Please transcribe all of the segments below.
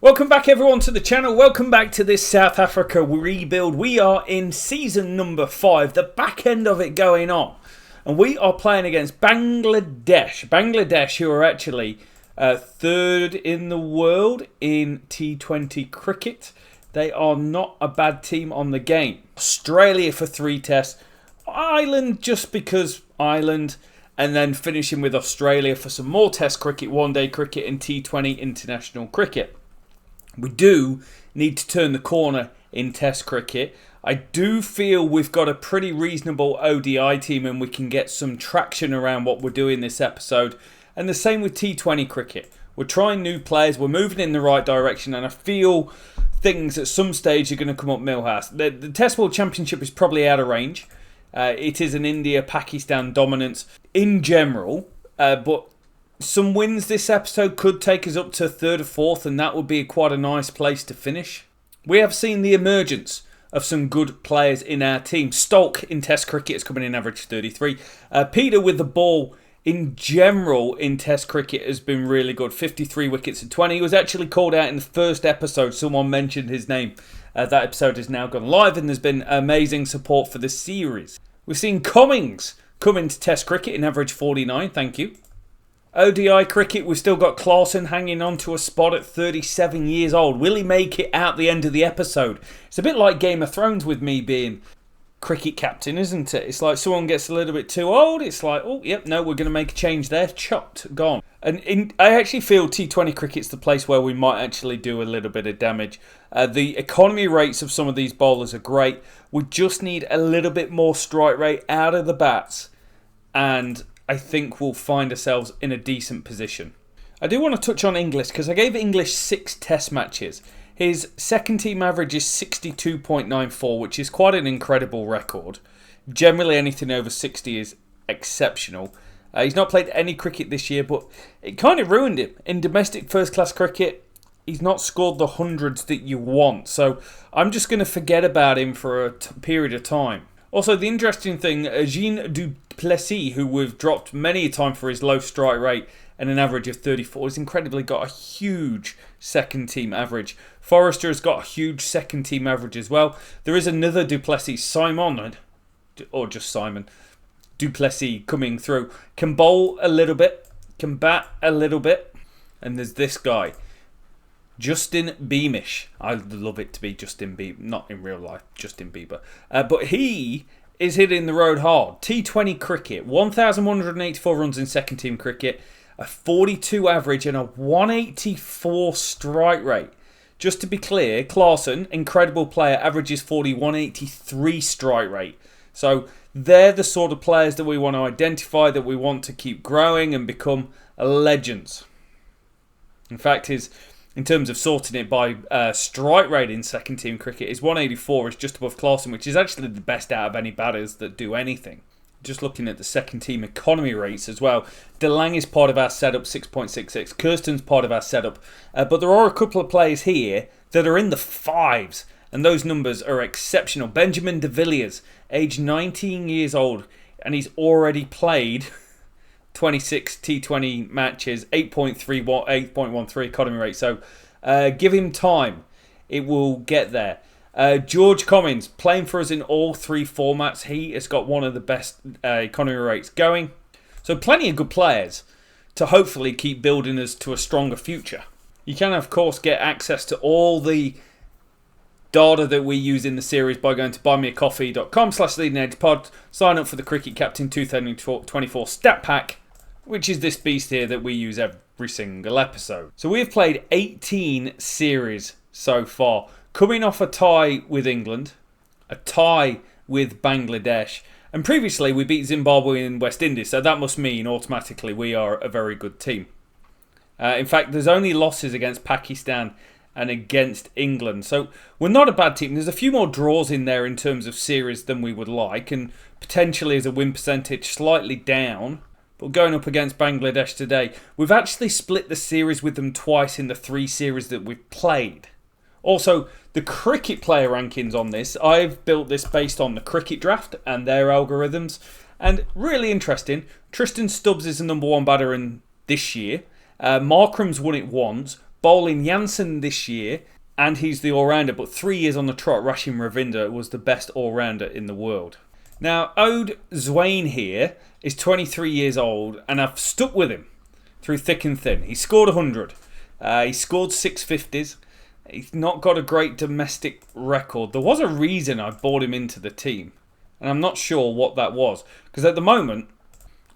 Welcome back everyone to the channel, welcome back to this South Africa rebuild. We are in season number 5, the back end of it going on. And we are playing against Bangladesh. Bangladesh, who are actually third in the world in T20 cricket. They are not a bad team on the game. Australia for 3 tests. Ireland just because Ireland. And then finishing with Australia for some more test cricket, one-day cricket and T20 international cricket. We do need to turn the corner in test cricket. I do feel we've got a pretty reasonable ODI team and we can get some traction around what we're doing this episode. And the same with T20 cricket. We're trying new players, we're moving in the right direction, and I feel things at some stage are going to come up Millhouse. The Test World Championship is probably out of range. It is an India-Pakistan dominance in general, but some wins this episode could take us up to 3rd or 4th, and that would be quite a nice place to finish. We have seen the emergence of some good players in our team. STOLK in Test cricket is coming in average 33. Peter with the ball in general in Test cricket has been really good. 53 wickets and 20. He was actually called out in the first episode. Someone mentioned his name. That episode has now gone live and there's been amazing support for the series. We've seen Cummings come into Test cricket in average 49. Thank you. ODI cricket, we've still got Clarkson hanging on to a spot at 37 years old. Will he make it out the end of the episode? It's a bit like Game of Thrones with me being cricket captain, isn't it? It's like someone gets a little bit too old. It's like, oh, yep, no, we're going to make a change there. Chopped, gone. And I actually feel T20 cricket's the place where we might actually do a little bit of damage. The economy rates of some of these bowlers are great. We just need a little bit more strike rate out of the bats. And I think we'll find ourselves in a decent position. I do want to touch on English because I gave English 6 test matches. His second team average is 62.94, which is quite an incredible record. Generally anything over 60 is exceptional. He's not played any cricket this year, but it kind of ruined him. In domestic first class cricket, he's not scored the hundreds that you want. So I'm just going to forget about him for a period of time. Also, the interesting thing, Jean Duplessis, who we've dropped many a time for his low strike rate and an average of 34, has incredibly got a huge second team average. Forrester has got a huge second team average as well. There is another Duplessis, Simon, or just Simon, Duplessis coming through. Can bowl a little bit, can bat a little bit, and there's this guy. Justin Beamish. I'd love it to be Justin Bieber. Not in real life, Justin Bieber. But he is hitting the road hard. T20 cricket. 1,184 runs in second team cricket. A 42 average and a 184 strike rate. Just to be clear, Clarkson, incredible player, averages 40, 183 strike rate. So they're the sort of players that we want to identify, that we want to keep growing and become legends. In fact, in terms of sorting it by strike rate in second team cricket, is 184, is just above Clarkson, which is actually the best out of any batters that do anything. Just looking at the second team economy rates as well. DeLang is part of our setup, 6.66. Kirsten's part of our setup. But there are a couple of players here that are in the 5s, and those numbers are exceptional. Benjamin de Villiers, age 19 years old, and he's already played 26 T20 matches, 8.13 economy rate. So give him time. It will get there. George Cummings, playing for us in all 3 formats. He has got one of the best economy rates going. So plenty of good players to hopefully keep building us to a stronger future. You can, of course, get access to all the data that we use in the series by going to buymeacoffee.com/leadingedgepod. Sign up for the Cricket Captain 2024 stat pack, which is this beast here that we use every single episode. So we have played 18 series so far, coming off a tie with England, a tie with Bangladesh, and previously we beat Zimbabwe and West Indies, so that must mean automatically we are a very good team. In fact, there's only losses against Pakistan and against England, so we're not a bad team. There's a few more draws in there in terms of series than we would like, and potentially as a win percentage slightly down. But going up against Bangladesh today, we've actually split the series with them twice in the 3 series that we've played. Also, the cricket player rankings on this, I've built this based on the cricket draft and their algorithms. And really interesting, Tristan Stubbs is the #1 batter in this year. Markram's won it once. bowling Jansen this year, and he's the all-rounder, but 3 years on the trot, Rashim Ravinder was the best all-rounder in the world. Now, Ode Zwain here is 23 years old, and I've stuck with him through thick and thin. He scored 100. He scored 650s. He's not got a great domestic record. There was a reason I bought him into the team, and I'm not sure what that was, because at the moment,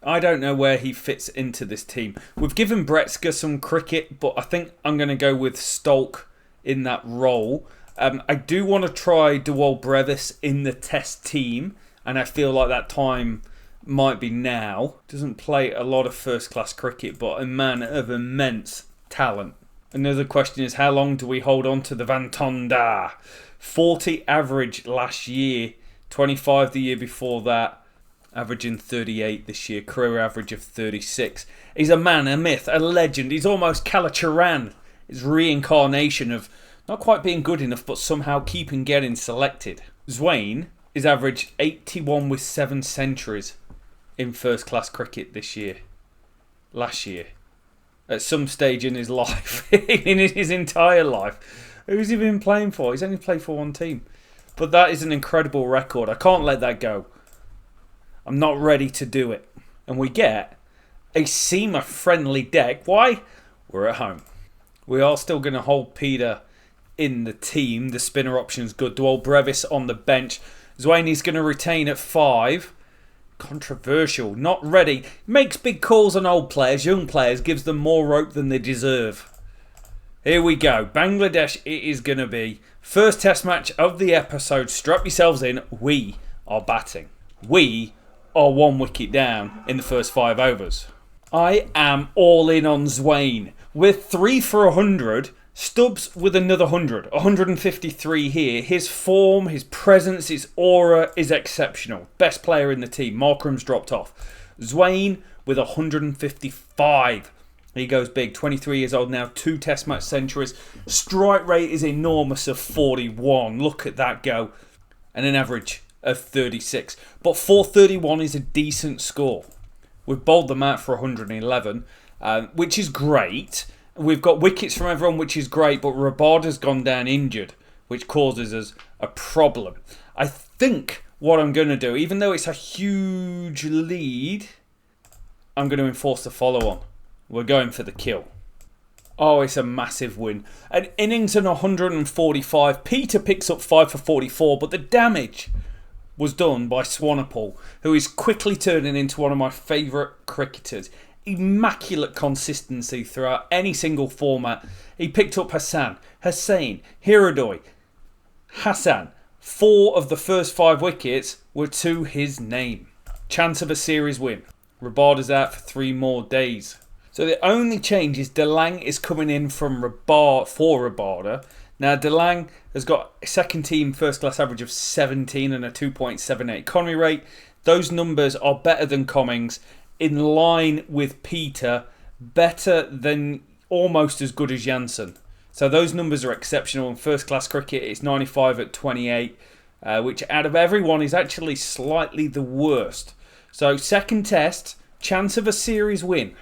I don't know where he fits into this team. We've given Bretska some cricket, but I think I'm going to go with Stolk in that role. I do want to try Dewald Brevis in the test team, and I feel like that time might be now. Doesn't play a lot of first-class cricket, but a man of immense talent. Another question is, how long do we hold on to the Van Tonda? 40 average last year, 25 the year before that, averaging 38 this year, career average of 36. He's a man, a myth, a legend. He's almost Kalacharan, his reincarnation of not quite being good enough, but somehow keeping getting selected. Zwain is averaged 81 with 7 centuries in first-class cricket this year. Last year. At some stage in his life, in his entire life. Who's he been playing for? He's only played for one team. But that is an incredible record. I can't let that go. I'm not ready to do it. And we get a seamer-friendly deck. Why? We're at home. We are still going to hold Peter in the team. The spinner option's good. Dewald Brevis on the bench. Zwaini's going to retain at 5. Controversial. Not ready. Makes big calls on old players, young players. Gives them more rope than they deserve. Here we go. Bangladesh it is going to be. First test match of the episode. Strap yourselves in. We are batting. We are 1 wicket down in the first 5 overs. I am all in on Zwain. We're 3 for 100. Stubbs with another 100. 153 here. His form, his presence, his aura is exceptional. Best player in the team. Markram's dropped off. Zwain with 155. He goes big. 23 years old now. 2 test match centuries. Strike rate is enormous of 41. Look at that go. And an average of 36. But 431 is a decent score. We've bowled them out for 111, which is great. We've got wickets from everyone, which is great, but Rabada's gone down injured, which causes us a problem. I think what I'm going to do, even though it's a huge lead, I'm going to enforce the follow-on. We're going for the kill. Oh, it's a massive win. An innings and 145. Peter picks up 5 for 44, but the damage was done by Swanepoel, who is quickly turning into one of my favourite cricketers. Immaculate consistency throughout any single format. He picked up Hussain, Hirodoy, Hassan. 4 of the first 5 wickets were to his name. Chance of a series win. Rabada's out for 3 more days. So the only change is DeLang is coming in from Rabada. Now DeLang has got a second team first class average of 17 and a 2.78 economy rate. Those numbers are better than Cummings, in line with Peter, better than almost as good as Jansen. So those numbers are exceptional. In first class cricket it's 95 at 28, which out of everyone is actually slightly the worst. So second test, chance of a series win.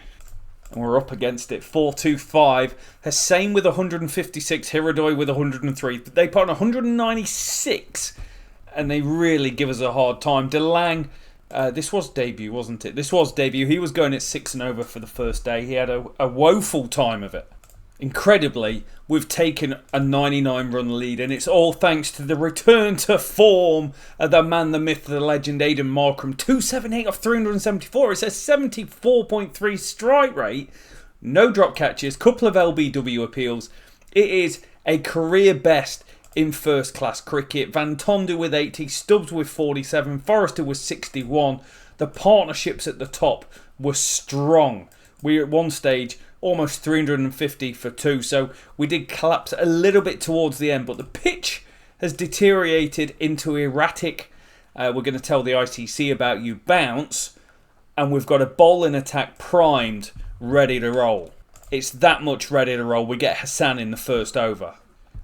And we're up against it. 4-2-5. Hussain with 156. Hirodoy with 103. They put on 196. And they really give us a hard time. DeLang, this was debut, wasn't it? This was debut. He was going at 6 and over for the first day. He had a woeful time of it. Incredibly, we've taken a 99-run lead, and it's all thanks to the return to form of the man, the myth, the legend, Aidan Markram. 278 off 374. It's a 74.3 strike rate. No drop catches, couple of LBW appeals. It is a career best in first class cricket. Van Tonda with 80, Stubbs with 47, Forrester with 61. The partnerships at the top were strong. We at one stage almost 350 for 2, so we did collapse a little bit towards the end, but the pitch has deteriorated into erratic, we're going to tell the ICC about you, bounce, and we've got a bowling attack primed, ready to roll. It's that much ready to roll. We get Hussain in the first over,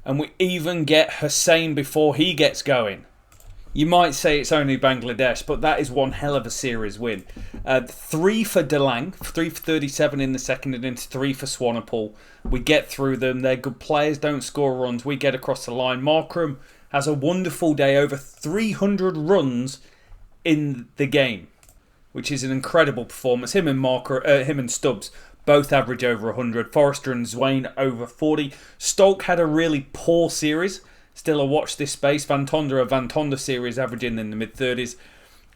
and we even get Hussain before he gets going. You might say it's only Bangladesh, but that is one hell of a series win. 3 for Delang, 3 for 37 in the second innings, 3 for Swanepoel. We get through them. They're good players, don't score runs. We get across the line. Markram has a wonderful day, over 300 runs in the game, which is an incredible performance. Him and Stubbs both average over 100. Forrester and Zwain over 40. STOLK had a really poor series. Still a watch this space. Van Tonder series averaging in the mid-30s.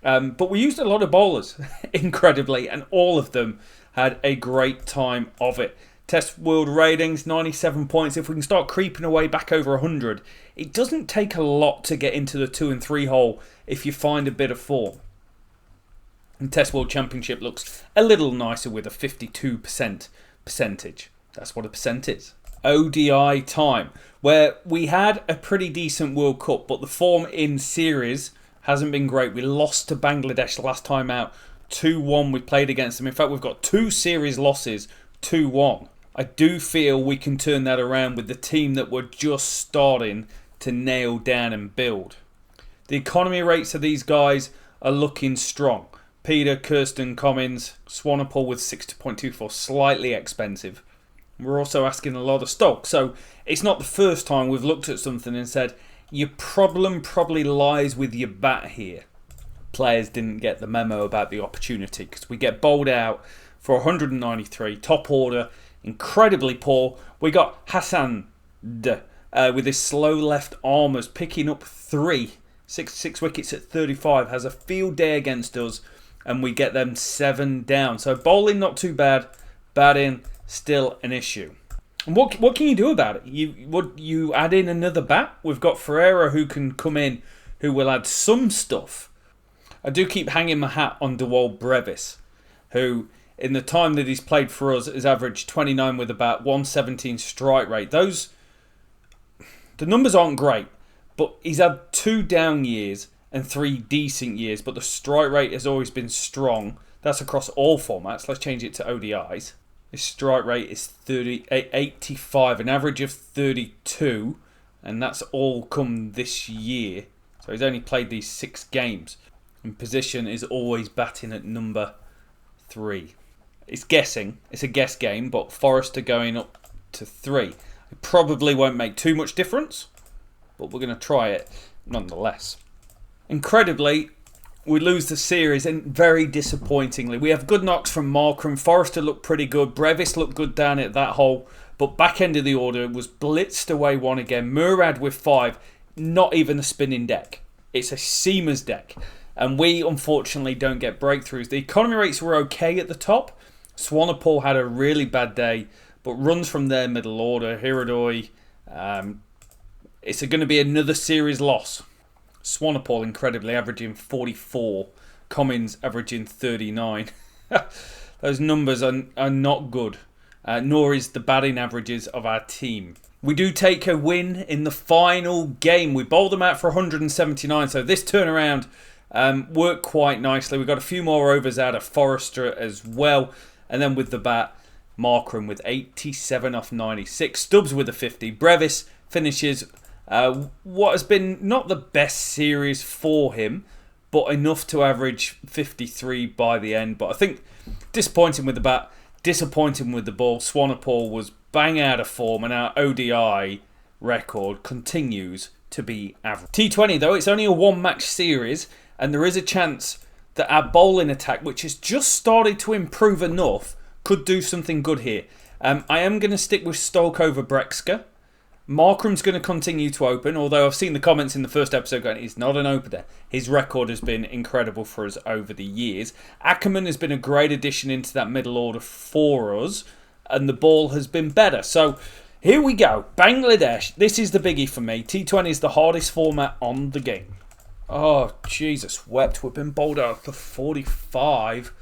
But we used a lot of bowlers, incredibly, and all of them had a great time of it. Test world ratings, 97 points. If we can start creeping away back over 100, it doesn't take a lot to get into the 2 and 3 hole if you find a bit of form. And Test World Championship looks a little nicer with a 52% percentage. That's what a percent is. ODI time, where we had a pretty decent World Cup, but the form in series hasn't been great. We lost to Bangladesh last time out, 2-1. We played against them. In fact, we've got 2 series losses, 2-1. I do feel we can turn that around with the team that we're just starting to nail down and build. The economy rates of these guys are looking strong. Peter, Kirsten, Cummins, Swanepoel with 60.24, slightly expensive. We're also asking a lot of stock. So it's not the first time we've looked at something and said, your problem probably lies with your bat here. Players didn't get the memo about the opportunity because we get bowled out for 193. Top order, incredibly poor. We got Hassan with his slow left armers picking up 6 wickets at 35. Has a field day against us and we get them 7 down. So bowling not too bad. Batting still an issue. And what can you do about it? You add in another bat. We've got Ferreira who can come in, who will add some stuff. I do keep hanging my hat on Dewald Brevis, who in the time that he's played for us has averaged 29 with about 117 strike rate. The numbers aren't great, but he's had 2 down years and 3 decent years, but the strike rate has always been strong. That's across all formats. Let's change it to ODIs. His strike rate is 85, an average of 32, and that's all come this year. So he's only played these 6 games. And position is always batting at number 3. It's guessing. It's a guess game, but Forrester going up to 3. It probably won't make too much difference, but we're going to try it nonetheless. Incredibly, we lose the series, and very disappointingly. We have good knocks from Markram. Forrester looked pretty good. Brevis looked good down at that hole. But back end of the order was blitzed away 1 again. Murad with 5. Not even a spinning deck. It's a seamers deck. And we, unfortunately, don't get breakthroughs. The economy rates were okay at the top. Swanepoel had a really bad day. But runs from their middle order. Hiradoi. It's going to be another series loss. Swanepoel incredibly averaging 44. Cummins averaging 39. Those numbers are not good. Nor is the batting averages of our team. We do take a win in the final game. We bowled them out for 179. So this turnaround worked quite nicely. We got a few more overs out of Forrester as well. And then with the bat, Markram with 87 off 96. Stubbs with a 50. Brevis finishes what has been not the best series for him, but enough to average 53 by the end. But I think disappointing with the bat, disappointing with the ball. Swanepoel was bang out of form, and our ODI record continues to be average. T20 though, it's only a 1-match series, and there is a chance that our bowling attack, which has just started to improve enough, could do something good here. I am going to stick with STOLK over Brexka. Markram's going to continue to open, although I've seen the comments in the first episode going, he's not an opener. His record has been incredible for us over the years. Ackerman has been a great addition into that middle order for us, and the ball has been better. So here we go. Bangladesh. This is the biggie for me. T20 is the hardest format on the game. Oh, Jesus wept. We've been bowled out for 45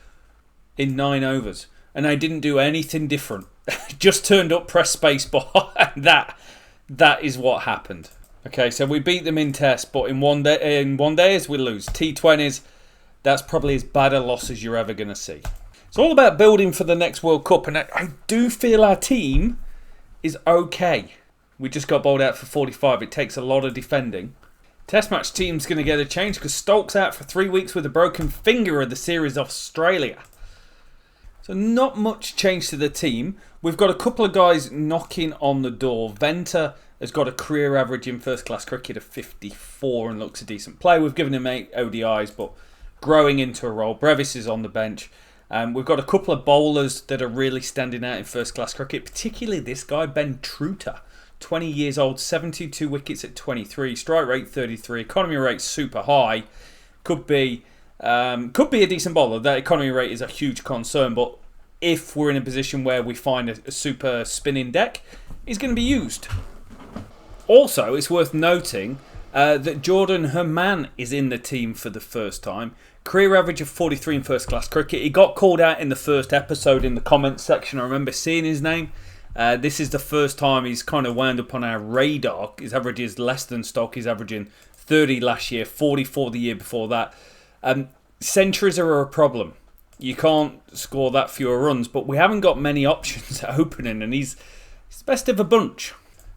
in 9 overs. And I didn't do anything different. Just turned up, press spacebar, and that is what happened. Okay, so we beat them in test, but in one day as we lose. T20s, that's probably as bad a loss as you're ever going to see. It's all about building for the next World Cup, and I do feel our team is okay. We just got bowled out for 45. It takes a lot of defending. Test match team's going to get a change because STOLK's out for 3 weeks with a broken finger of the series Australia. So not much change to the team. We've got a couple of guys knocking on the door. Venter has got a career average in first class cricket of 54 and looks a decent player. We've given him 8 ODIs, but growing into a role. Brevis is on the bench. We've got a couple of bowlers that are really standing out in first class cricket, particularly this guy, Ben Truter. 20 years old, 72 wickets at 23, strike rate 33, economy rate super high. Could be a decent bowler. That economy rate is a huge concern, but if we're in a position where we find a super spinning deck, he's going to be used. Also, it's worth noting that Jordan Herman is in the team for the first time. Career average of 43 in first class cricket. He got called out in the first episode in the comments section. I remember seeing his name. This is the first time he's kind of wound up on our radar. His average is less than STOLK. He's averaging 30 last year, 44 the year before that. Centuries are a problem. You can't score that fewer runs, but we haven't got many options at opening, and he's the best of a bunch.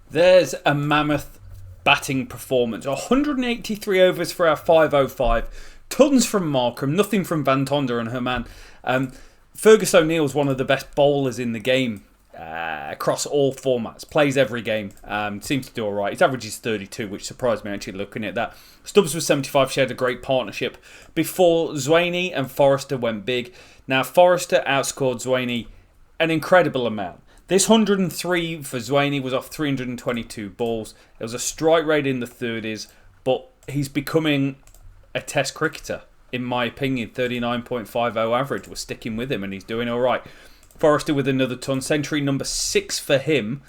There's a mammoth batting performance. 183 overs for our 505. Tons from Markham, nothing from Van Tonder and Herman. Fergus O'Neill's one of the best bowlers in the game. Across all formats, plays every game, seems to do alright. His average is 32, which surprised me actually looking at that. Stubbs was 75, shared a great partnership before Zwaney and Forrester went big. Now Forrester outscored Zwaney an incredible amount. This 103 for Zwaney was off 322 balls. It was a strike rate in the 30s, but he's becoming a test cricketer, in my opinion. 39.50 average. We're sticking with him and he's doing alright. Forrester with another ton, century number 6 for him.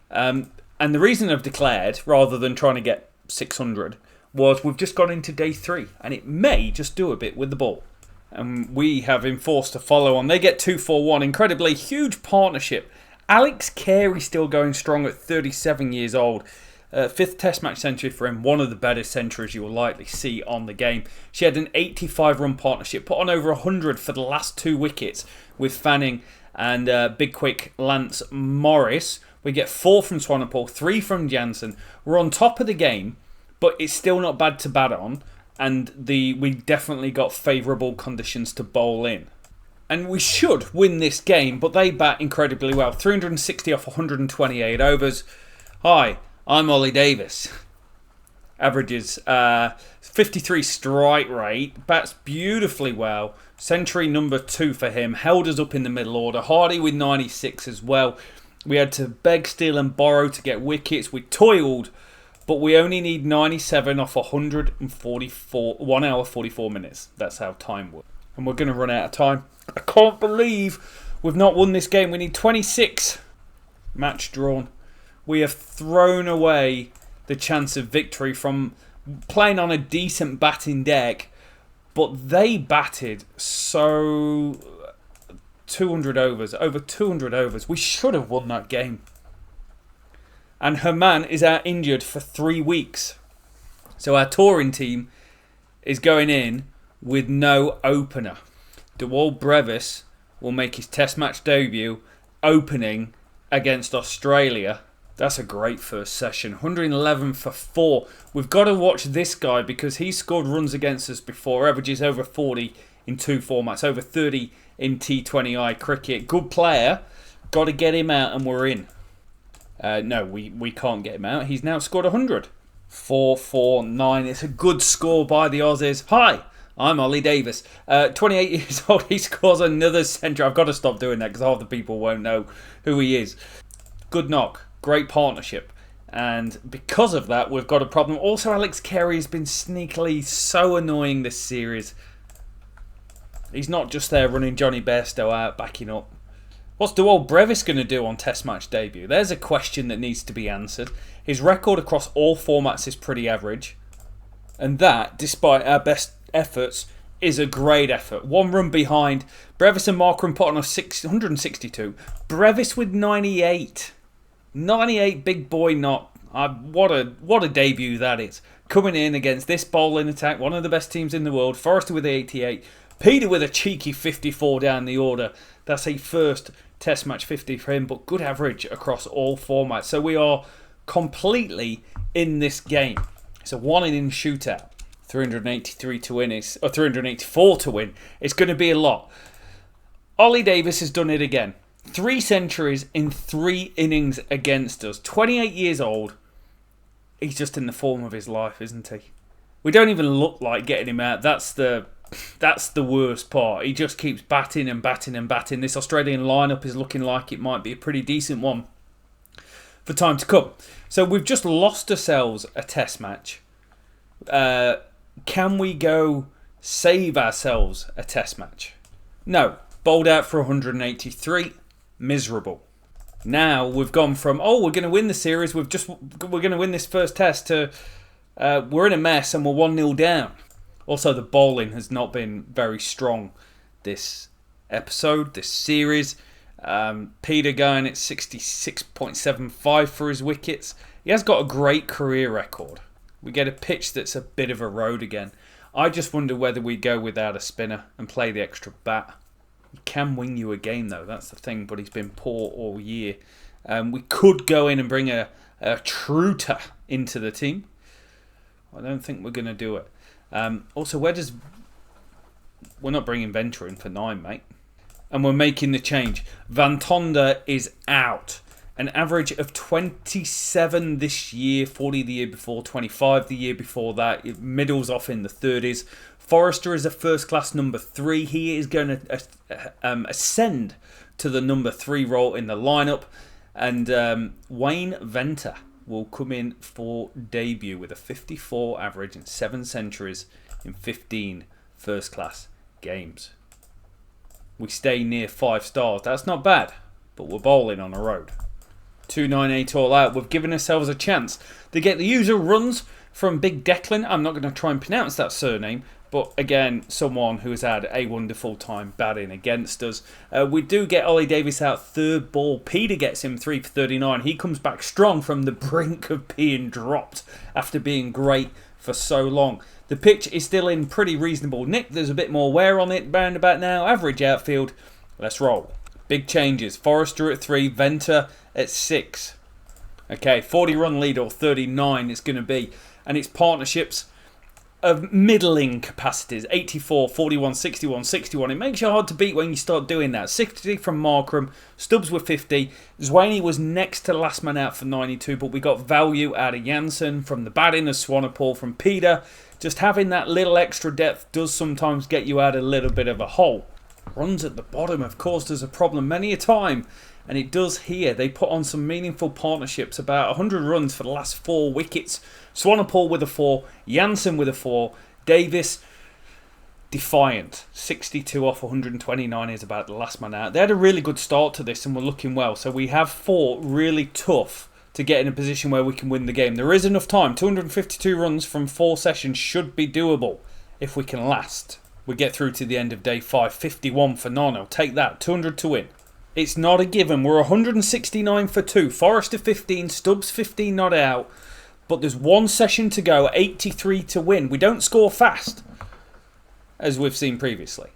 And the reason I've declared, rather than trying to get 600, was we've just gone into day 3 and it may just do a bit with the ball. And we have enforced to follow on. They get 2-4-1, incredibly huge partnership. Alex Carey still going strong at 37 years old. 5th test match century for him, one of the better centuries you will likely see on the game. She had an 85 run partnership, put on over 100 for the last 2 wickets with Fanning and big quick Lance Morris. We get 4 from Swanepoel, 3 from Jansen. We're on top of the game, but it's still not bad to bat on, and we definitely got favourable conditions to bowl in. And we should win this game, but they bat incredibly well. 360 off 128 overs. Hi, I'm Ollie Davis. Averages 53 strike rate, bats beautifully well. Century number 2 for him, held us up in the middle order. Hardy with 96 as well. We had to beg, steal and borrow to get wickets. We toiled, but we only need 97 off 144, 1 hour 44 minutes. That's how time works. And we're going to run out of time. I can't believe we've not won this game. We need 26. Match drawn. We have thrown away the chance of victory from playing on a decent batting deck, but they batted so 200 overs, over 200 overs. We should have won that game. And Herman is out injured for 3 weeks. So our touring team is going in with no opener. Dewald Brevis will make his test match debut opening against Australia. That's a great first session. 111 for 4. We've got to watch this guy because he scored runs against us before. Averages over 40 in 2 formats. Over 30 in T20I cricket. Good player. Got to get him out and we're in. No, we can't get him out. He's now scored 100. 4-4-9. It's a good score by the Aussies. Hi, I'm Ollie Davis. 28 years old. He scores another century. I've got to stop doing that because half the people won't know who he is. Good knock. Great partnership, and because of that we've got a problem. Also, Alex Carey has been sneakily so annoying this series. He's not just there running Johnny Bairstow out, backing up. What's Dewald Brevis going to do on test match debut? There's a question that needs to be answered. His record across all formats is pretty average, and that, despite our best efforts, is a great effort. 1 run behind. Brevis and Markram put on a 162. Brevis with 98. 98, big boy knock. What a debut that is. Coming in against this bowling attack, one of the best teams in the world. Forrester with 88. Peter with a cheeky 54 down the order. That's a first test match 50 for him, but good average across all formats. So we are completely in this game. It's a 1 inning shootout. 383 to win, or 384 to win. It's going to be a lot. Ollie Davies has done it again. 3 centuries in 3 innings against us. 28 years old. He's just in the form of his life, isn't he? We don't even look like getting him out. That's the worst part. He just keeps batting and batting and batting. This Australian lineup is looking like it might be a pretty decent one for time to come. So we've just lost ourselves a test match. Can we go save ourselves a test match? No. Bowled out for 183. Miserable. Now we've gone from, we're going to win the series, we're going to win this first test, to we're in a mess and we're 1-0 down. Also, the bowling has not been very strong this episode, this series. Peter going at 66.75 for his wickets. He has got a great career record. We get a pitch that's a bit of a road again. I just wonder whether we go without a spinner and play the extra bat. He can win you a game though, that's the thing, but he's been poor all year. We could go in and bring a Truter into the team. I don't think we're going to do it. Also, we're not bringing Venter in for 9, mate. And we're making the change. Van Tonder is out. An average of 27 this year, 40 the year before, 25 the year before that. It middles off in the 30s. Forrester is a first-class number 3. He is going to ascend to the number 3 role in the lineup. And Wayne Venter will come in for debut with a 54 average and 7 centuries in 15 first-class games. We stay near 5 stars. That's not bad, but we're bowling on a road. 298 all out. We've given ourselves a chance to get the usual runs from Big Declan. I'm not going to try and pronounce that surname, but again, someone who has had a wonderful time batting against us. We do get Ollie Davies out 3rd ball. Peter gets him 3 for 39. He comes back strong from the brink of being dropped after being great for so long. The pitch is still in pretty reasonable nick. There's a bit more wear on it round about now. Average outfield. Let's roll. Big changes. Forrester at 3. Venter at 6. Okay, 40 run lead or 39 it's going to be. And it's partnerships of middling capacities. 84, 41, 61, 61. It makes you hard to beat when you start doing that. 60 from Markram. Stubbs with 50. Zwaney was next to last man out for 92, but we got value out of Jansen from the batting of Swanepoel from Peter. Just having that little extra depth does sometimes get you out a little bit of a hole. Runs at the bottom have caused us a problem many a time, and it does here. They put on some meaningful partnerships, about 100 runs for the last 4 wickets. Swanepoel with a 4, Jansen with a 4, Davis defiant. 62 off 129 is about the last man out. They had a really good start to this and were looking well, so we have fought really tough to get in a position where we can win the game. There is enough time. 252 runs from 4 sessions should be doable if we can last. We get through to the end of day 5. 51 for Nono. Take that. 200 to win. It's not a given. We're 169 for 2. Forrester 15. Stubbs 15 not out. But there's 1 session to go. 83 to win. We don't score fast, as we've seen previously.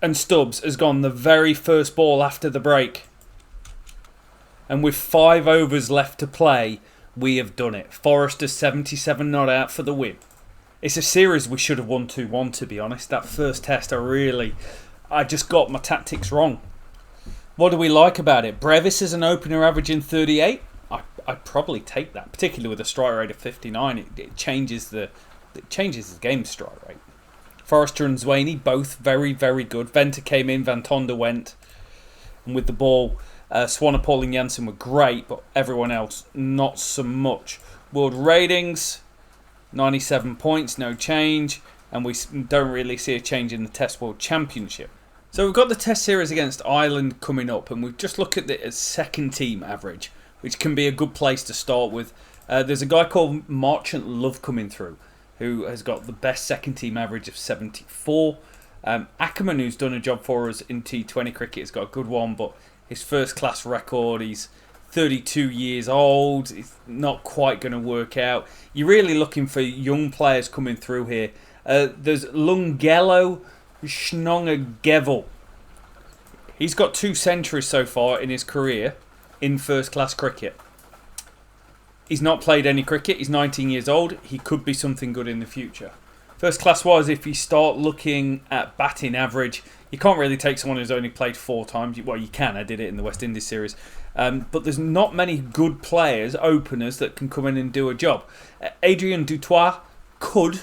And Stubbs has gone the very first ball after the break. And with 5 overs left to play, we have done it. Forrester 77 not out for the win. It's a series we should have won 2-1, to be honest. That first test, I just got my tactics wrong. What do we like about it? Brevis is an opener averaging 38. I'd probably take that, particularly with a strike rate of 59. It changes the game strike rate. Forrester and Zwaney, both very, very good. Venter came in, Van Tonder went. And with the ball, Swanepoel and Jansen were great, but everyone else, not so much. World ratings, 97 points, no change. And we don't really see a change in the Test World Championship. So we've got the Test Series against Ireland coming up, and we've just looked at the second team average, which can be a good place to start with. There's a guy called Marchant Love coming through, who has got the best second team average of 74. Ackerman, who's done a job for us in T20 cricket, has got a good one, but his first class record, he's 32 years old. It's not quite going to work out. You're really looking for young players coming through here. There's Lungello Schnongergevel. He's got 2 centuries so far in his career in first class cricket. He's not played any cricket. He's 19 years old. He could be something good in the future. First class wise, if you start looking at batting average, you can't really take someone who's only played 4 times. Well, you can. I did it in the West Indies series. But there's not many good players, openers, that can come in and do a job. Adrien Dutoit could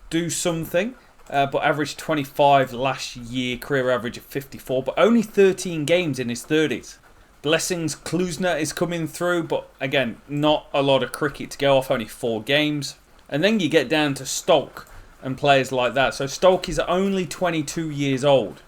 do something, but averaged 25 last year, career average of 54, but only 13 games in his 30s. Blessings Klusner is coming through, but again, not a lot of cricket to go off, only 4 games. And then you get down to STOLK and players like that. So STOLK is only 22 years old.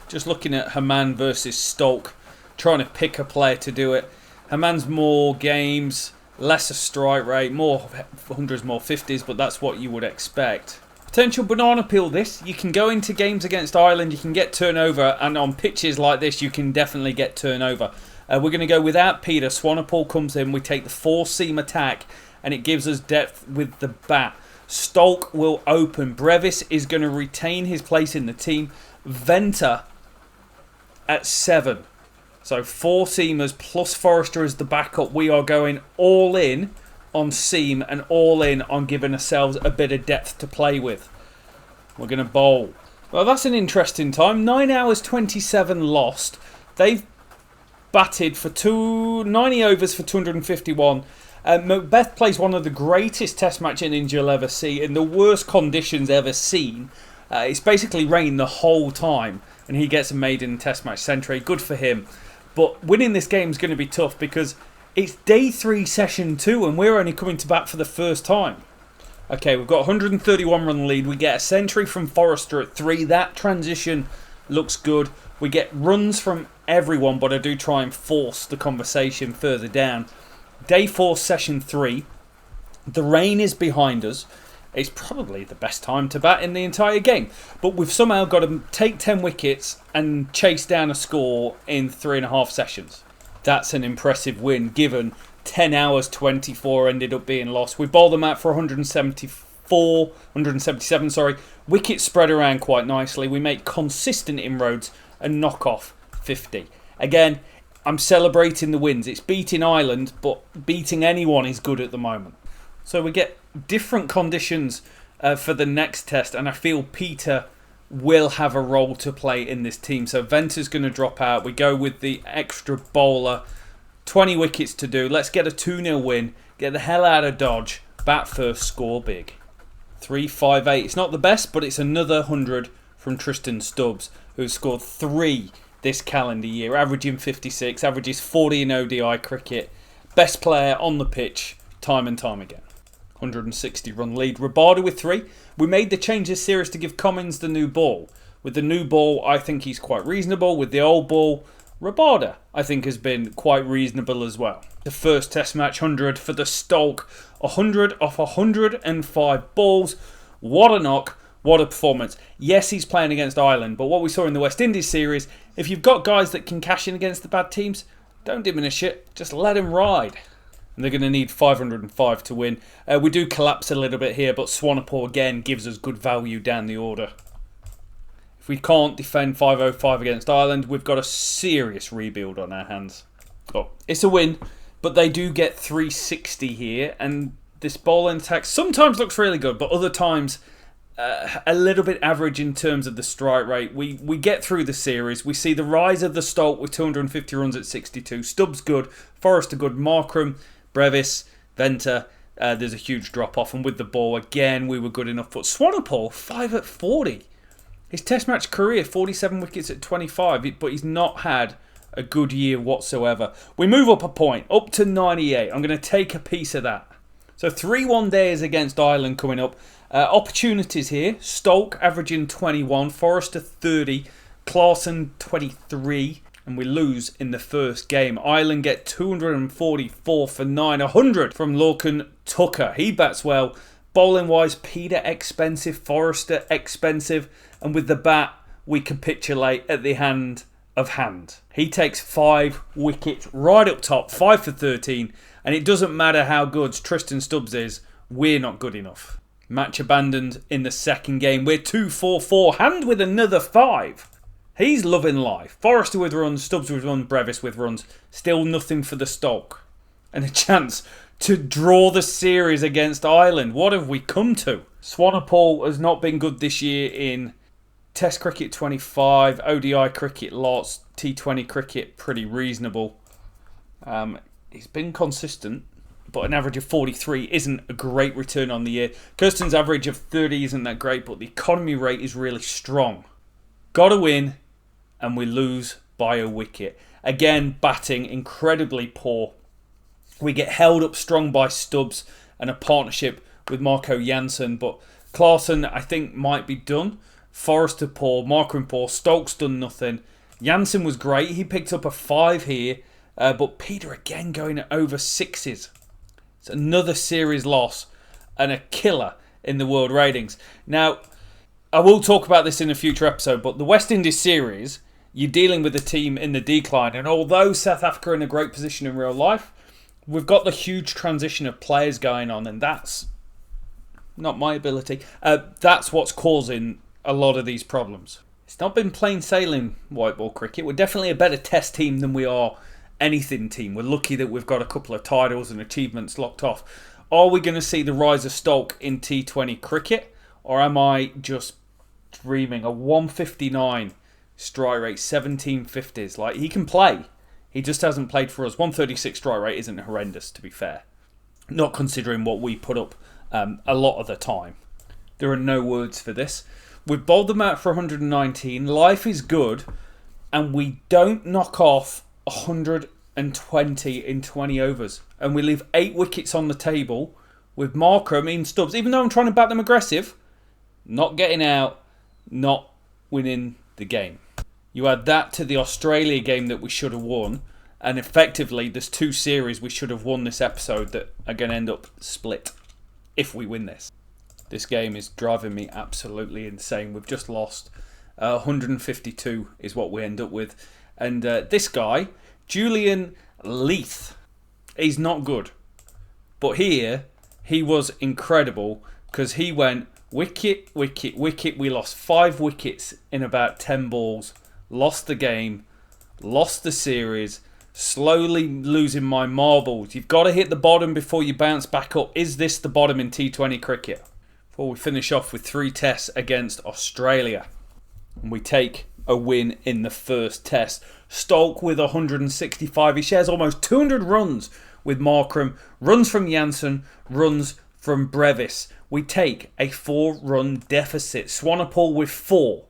Just looking at Haman versus STOLK, trying to pick a player to do it. Haman's more games, lesser strike rate, more hundreds, more 50s, but that's what you would expect. Potential banana peel this. You can go into games against Ireland, you can get turnover, and on pitches like this, you can definitely get turnover. We're going to go without Peter. Swanepoel comes in, we take the 4-seam attack, and it gives us depth with the bat. STOLK will open. Brevis is going to retain his place in the team. Venter at 7. So 4 seamers plus Forrester as the backup. We are going all in on seam and all in on giving ourselves a bit of depth to play with. We're going to bowl. Well, that's an interesting time. 9 hours 27 lost. They've batted for 90 overs for 251. Macbeth plays one of the greatest test match in India you'll ever see, in the worst conditions ever seen. It's basically rained the whole time, and he gets a maiden test match century. Good for him. But winning this game is going to be tough because it's day 3, session 2, and we're only coming to bat for the first time. Okay, we've got 131 run lead. We get a century from Forrester at 3. That transition looks good. We get runs from everyone, but I do try and force the conversation further down. Day 4, session 3. The rain is behind us. It's probably the best time to bat in the entire game. But we've somehow got to take 10 wickets and chase down a score in 3.5 sessions. That's an impressive win, given 10 hours 24 ended up being lost. We bowled them out for 177, Wickets spread around quite nicely. We make consistent inroads and knock off 50. Again, I'm celebrating the wins. It's beating Ireland, but beating anyone is good at the moment. So we get different conditions for the next test, and I feel Peter will have a role to play in this team. So Venter's going to drop out. We go with the extra bowler. 20 wickets to do. Let's get a 2-0 win. Get the hell out of Dodge. Bat first, score big. 358. It's not the best, but it's another 100 from Tristan Stubbs, who's scored 3 this calendar year, averaging 56, averages 40 in ODI cricket. Best player on the pitch, time and time again. 160 run lead. Rabada with 3. We made the change this series to give Cummins the new ball. With the new ball, I think he's quite reasonable. With the old ball, Rabada, I think, has been quite reasonable as well. The first test match 100 for the STOLK. 100 off 105 balls. What a knock. What a performance. Yes, he's playing against Ireland, but what we saw in the West Indies series, if you've got guys that can cash in against the bad teams, don't diminish it. Just let him ride. And they're going to need 505 to win. We do collapse a little bit here, but Swanepoel again gives us good value down the order. If we can't defend 505 against Ireland, we've got a serious rebuild on our hands. Oh, it's a win, but they do get 360 here, and this bowling attack sometimes looks really good, but other times a little bit average in terms of the strike rate. We get through the series. We see the rise of the STOLK with 250 runs at 62. Stubbs good, Forrester good, Markram, Brevis, Venter. There's a huge drop off, and with the ball again we were good enough. But Swanepoel 5 at 40. His test match career 47 wickets at 25, but he's not had a good year whatsoever. We move up a point, up to 98. I'm going to take a piece of that. So 3 one-days against Ireland coming up. Opportunities here. STOLK averaging 21, Forrester 30, Clarkson 23, and we lose in the first game. Ireland get 244 for 9, 100 from Lorcan Tucker. He bats well. Bowling wise, Peter expensive, Forrester expensive, and with the bat we capitulate at the hand of Hand. He takes 5 wickets right up top, 5 for 13, and it doesn't matter how good Tristan Stubbs is, we're not good enough. Match abandoned in the second game. We're 2-4-4. Hand with another 5. He's loving life. Forrester with runs, Stubbs with runs, Brevis with runs. Still nothing for the STOLK. And a chance to draw the series against Ireland. What have we come to? Swanepoel has not been good this year in Test cricket 25, ODI cricket lots, T20 cricket pretty reasonable. He's been consistent, but an average of 43 isn't a great return on the year. Kirsten's average of 30 isn't that great, but the economy rate is really strong. Got to win, and we lose by a wicket. Again, batting incredibly poor. We get held up strong by Stubbs and a partnership with Marco Jansen, but Klaasen, I think, might be done. Forrester poor, Markram poor, Stokes done nothing. Jansen was great. He picked up a 5 here, but Peter again going over 6s. It's another series loss and a killer in the world ratings. Now, I will talk about this in a future episode, but the West Indies series, you're dealing with a team in the decline, and although South Africa are in a great position in real life, we've got the huge transition of players going on, and that's not my ability. That's what's causing a lot of these problems. It's not been plain sailing white ball cricket. We're definitely a better test team than we are anything team. We're lucky that we've got a couple of titles and achievements locked off. Are we going to see the rise of STOLK in T20 cricket, or am I just dreaming? A 159 strike rate, 17 50s. Like, he can play. He just hasn't played for us. 136 strike rate isn't horrendous, to be fair. Not considering what we put up a lot of the time. There are no words for this. We've bowled them out for 119. Life is good. And we don't knock off 120 in 20 overs. And we leave 8 wickets on the table with Markram in Stubbs. Even though I'm trying to bat them aggressive, not getting out, not winning the game. You add that to the Australia game that we should have won. And effectively, there's 2 series we should have won this episode that are going to end up split if we win this. This game is driving me absolutely insane. We've just lost. 152 is what we end up with. And this guy, Julian Leith, he's not good. But here, he was incredible because he went wicket, wicket, wicket. We lost 5 wickets in about 10 balls. Lost the game. Lost the series. Slowly losing my marbles. You've got to hit the bottom before you bounce back up. Is this the bottom in T20 cricket? Before we finish off with 3 tests against Australia. And we take a win in the first test. STOLK with 165. He shares almost 200 runs with Markram. Runs from Jansen. Runs from Brevis. We take a 4-run deficit. Swanepoel with 4.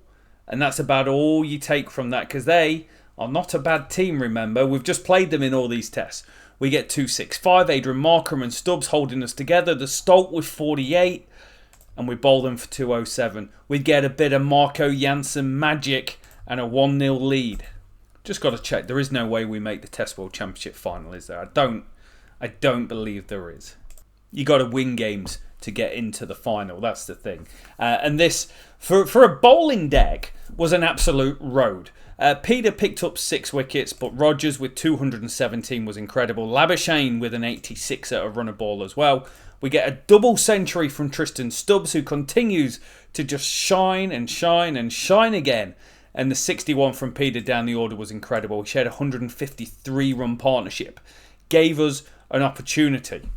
And that's about all you take from that, because they are not a bad team, remember. We've just played them in all these tests. We get 265. Adrian Markram and Stubbs holding us together. The STOLK with 48. And we bowl them for 207. We get a bit of Marco Jansen magic and a 1-0 lead. Just got to check. There is no way we make the Test World Championship final, is there? I don't believe there is. You got to win games to get into the final. That's the thing. And this, for a bowling deck, was an absolute road. Peter picked up 6 wickets, but Rogers with 217 was incredible. Labuschagne with an 86 at a runner ball as well. We get a double century from Tristan Stubbs, who continues to just shine and shine and shine again. And the 61 from Peter down the order was incredible. He shared a 153 run partnership. Gave us an opportunity.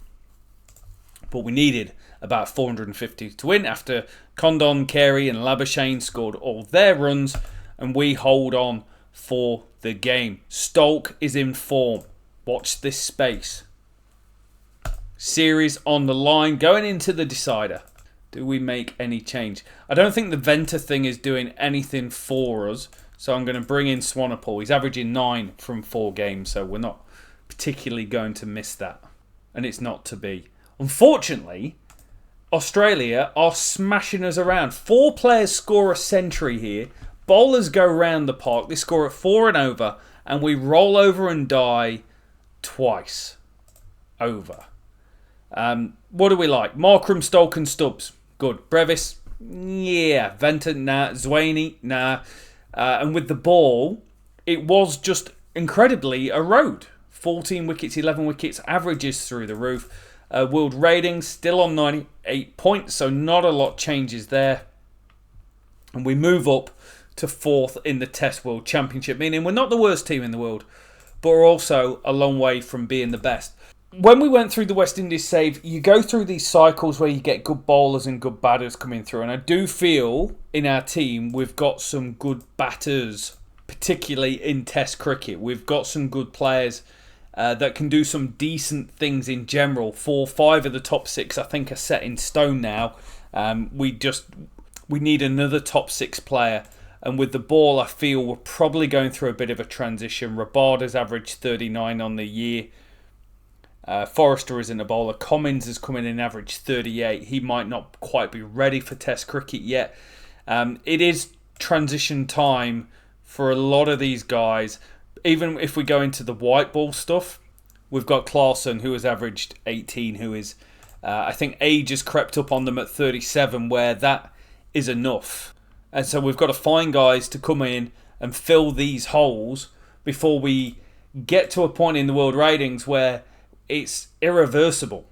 But we needed about 450 to win after Condon, Carey and Labuschagne scored all their runs. And we hold on for the game. STOLK is in form. Watch this space. Series on the line, going into the decider. Do we make any change? I don't think the Venter thing is doing anything for us. So I'm going to bring in Swanepoel. He's averaging 9 from 4 games. So we're not particularly going to miss that. And it's not to be. Unfortunately, Australia are smashing us around. 4 players score a century here. Bowlers go round the park. They score at 4 and over. And we roll over and die twice. Over. What do we like? Markram, STOLK and Stubbs. Good. Brevis, yeah. Venter, nah. Zwaney, nah. And with the ball, it was just incredibly a road. 14 wickets, 11 wickets, averages through the roof. World ratings still on 98 points, so not a lot changes there. And we move up to 4th in the Test World Championship, meaning we're not the worst team in the world, but we're also a long way from being the best. when we went through the West Indies save, you go through these cycles where you get good bowlers and good batters coming through. And I do feel in our team we've got some good batters, particularly in Test cricket. We've got some good players that can do some decent things in general. 4-5 of the top 6, I think, are set in stone now. We need another top 6 player. And with the ball, I feel we're probably going through a bit of a transition. Rabada's averaged 39 on the year. Forrester isn't a bowler. Cummins has come in and averaged 38. He might not quite be ready for Test cricket yet. It is transition time for a lot of these guys. Even if we go into the white ball stuff, we've got Clarkson, who has averaged 18, who is, I think age has crept up on them at 37, where that is enough. And so we've got to find guys to come in and fill these holes before we get to a point in the world ratings where it's irreversible.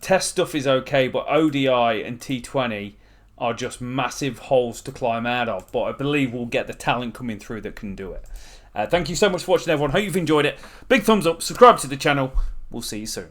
Test stuff is okay, but ODI and T20 are just massive holes to climb out of. But I believe we'll get the talent coming through that can do it. Thank you so much for watching, everyone. Hope you've enjoyed it. Big thumbs up, subscribe to the channel. We'll see you soon.